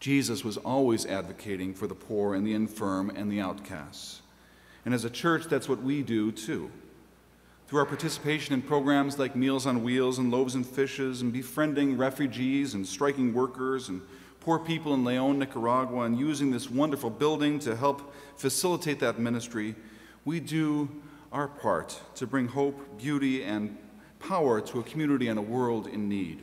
Jesus was always advocating for the poor and the infirm and the outcasts. And as a church, that's what we do too. Through our participation in programs like Meals on Wheels and Loaves and Fishes, and befriending refugees and striking workers and poor people in Leon, Nicaragua, and using this wonderful building to help facilitate that ministry, we do our part to bring hope, beauty, and power to a community and a world in need.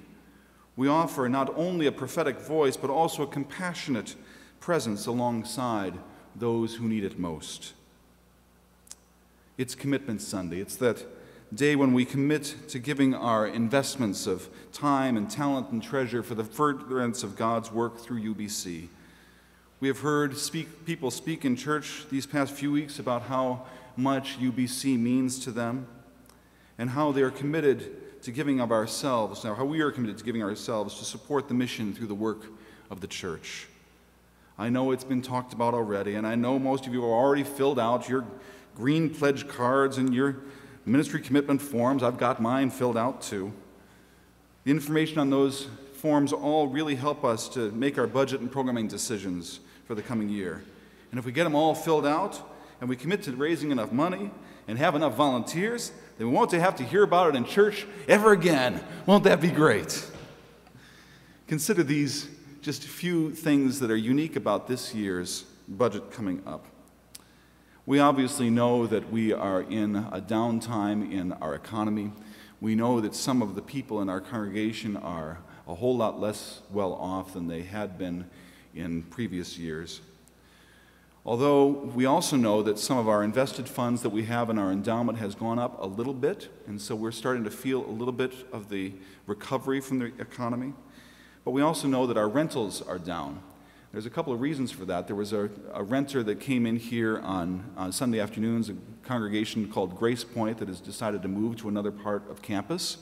We offer not only a prophetic voice, but also a compassionate presence alongside those who need it most. It's Commitment Sunday. It's that day when we commit to giving our investments of time and talent and treasure for the furtherance of God's work through UBC. We have heard people speak in church these past few weeks about how much UBC means to them and how they are committed to giving of ourselves, now how we are committed to giving ourselves to support the mission through the work of the church. I know it's been talked about already, and I know most of you have already filled out your green pledge cards and your ministry commitment forms. I've got mine filled out too. The information on those forms all really help us to make our budget and programming decisions for the coming year. And if we get them all filled out and we commit to raising enough money and have enough volunteers, then we won't have to hear about it in church ever again. Won't that be great? Consider these just a few things that are unique about this year's budget coming up. We obviously know that we are in a downtime in our economy. We know that some of the people in our congregation are a whole lot less well off than they had been in previous years. Although we also know that some of our invested funds that we have in our endowment has gone up a little bit, and so we're starting to feel a little bit of the recovery from the economy. But we also know that our rentals are down. There's a couple of reasons for that. There was a renter that came in here on Sunday afternoons, a congregation called Grace Point that has decided to move to another part of campus.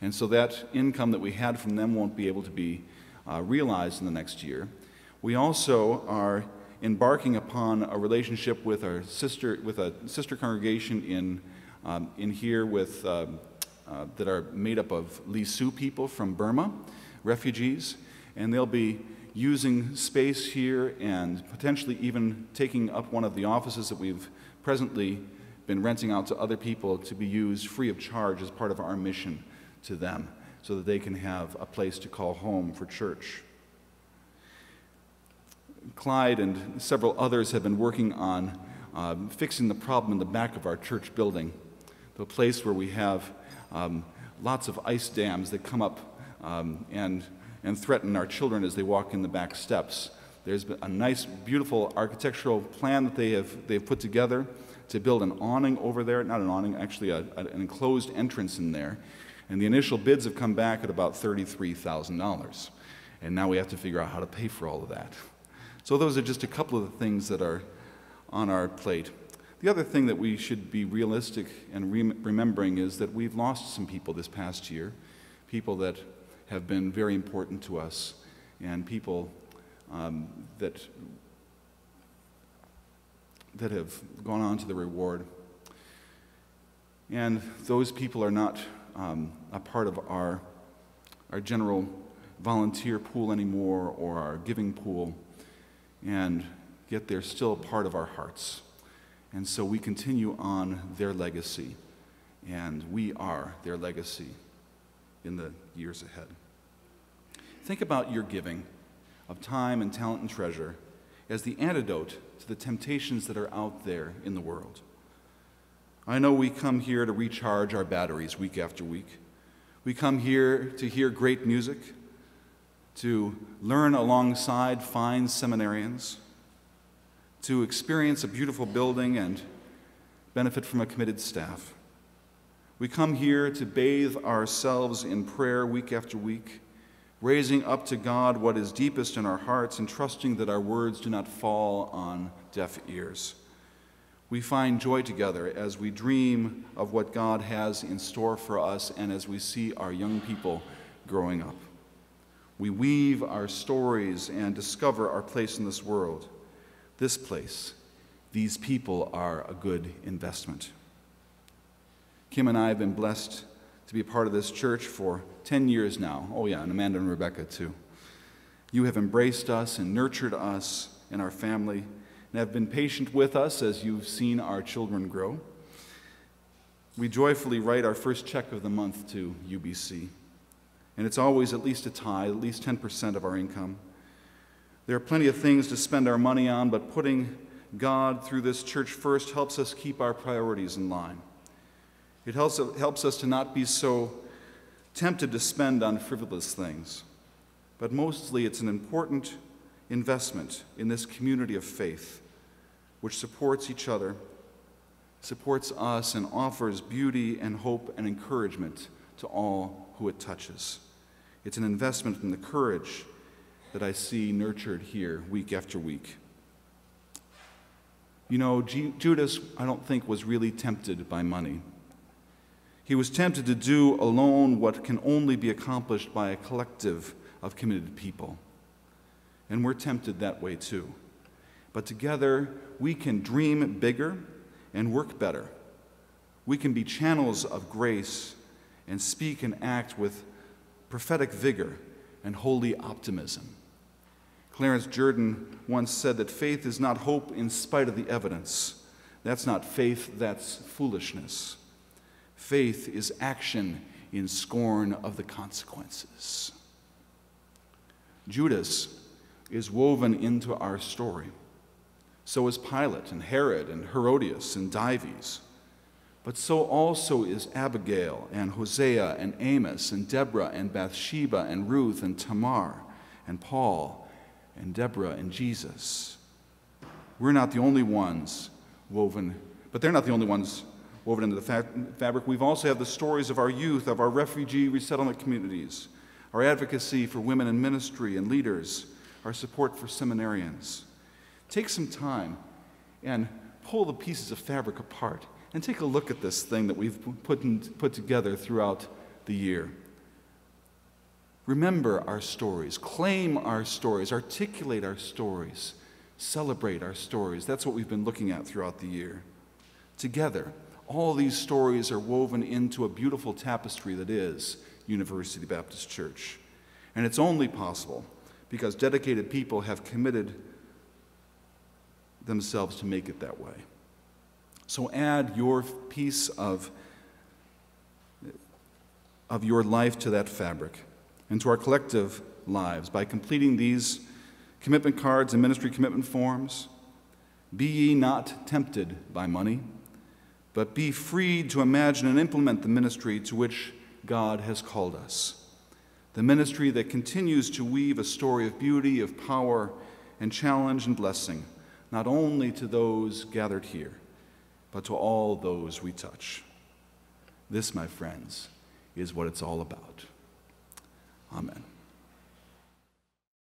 And so that income that we had from them won't be able to be realized in the next year. We also are embarking upon a relationship with a sister congregation in here with that are made up of Lisu people from Burma, refugees, and they'll be using space here and potentially even taking up one of the offices that we've presently been renting out to other people to be used free of charge as part of our mission to them, so that they can have a place to call home for church. Clyde and several others have been working on fixing the problem in the back of our church building, the place where we have lots of ice dams that come up and threaten our children as they walk in the back steps. There's been a nice, beautiful architectural plan that they've put together to build an awning over there, not an awning, actually an enclosed entrance in there. And the initial bids have come back at about $33,000. And now we have to figure out how to pay for all of that. So those are just a couple of the things that are on our plate. The other thing that we should be realistic and remembering is that we've lost some people this past year, people that have been very important to us, and people that have gone on to the reward. And those people are not a part of our general volunteer pool anymore, or our giving pool, and yet they're still part of our hearts. And so we continue on their legacy, and we are their legacy in the years ahead. Think about your giving of time and talent and treasure as the antidote to the temptations that are out there in the world. I know we come here to recharge our batteries week after week. We come here to hear great music, to learn alongside fine seminarians, to experience a beautiful building and benefit from a committed staff. We come here to bathe ourselves in prayer week after week, raising up to God what is deepest in our hearts and trusting that our words do not fall on deaf ears. We find joy together as we dream of what God has in store for us and as we see our young people growing up. We weave our stories and discover our place in this world. This place, these people are a good investment. Kim and I have been blessed to be a part of this church for 10 years now. Oh yeah, and Amanda and Rebecca too. You have embraced us and nurtured us and our family, and have been patient with us as you've seen our children grow. We joyfully write our first check of the month to UBC, and it's always at least a tithe, at least 10% of our income. There are plenty of things to spend our money on, but putting God through this church first helps us keep our priorities in line. It helps us to not be so tempted to spend on frivolous things, but mostly it's an important investment in this community of faith, which supports each other, supports us, and offers beauty and hope and encouragement to all who it touches. It's an investment in the courage that I see nurtured here week after week. You know, Judas, I don't think, was really tempted by money. He was tempted to do alone what can only be accomplished by a collective of committed people. And we're tempted that way too. But together, we can dream bigger and work better. We can be channels of grace and speak and act with prophetic vigor and holy optimism. Clarence Jordan once said that faith is not hope in spite of the evidence. That's not faith, that's foolishness. Faith is action in scorn of the consequences. Judas is woven into our story. So is Pilate and Herod and Herodias and Dives. But so also is Abigail and Hosea and Amos and Deborah and Bathsheba and Ruth and Tamar and Paul and Deborah and Jesus. We're not the only ones woven, but they're not the only ones woven into the fabric. We've also have the stories of our youth, of our refugee resettlement communities, our advocacy for women in ministry and leaders, our support for seminarians. Take some time and pull the pieces of fabric apart and take a look at this thing that we've put together throughout the year. Remember our stories, claim our stories, articulate our stories, celebrate our stories. That's what we've been looking at throughout the year. Together, all these stories are woven into a beautiful tapestry that is University Baptist Church. And it's only possible because dedicated people have committed themselves to make it that way. So add your piece of your life to that fabric and to our collective lives by completing these commitment cards and ministry commitment forms. Be ye not tempted by money, but be freed to imagine and implement the ministry to which God has called us. The ministry that continues to weave a story of beauty, of power, and challenge and blessing, not only to those gathered here, but to all those we touch. This, my friends, is what it's all about. Amen.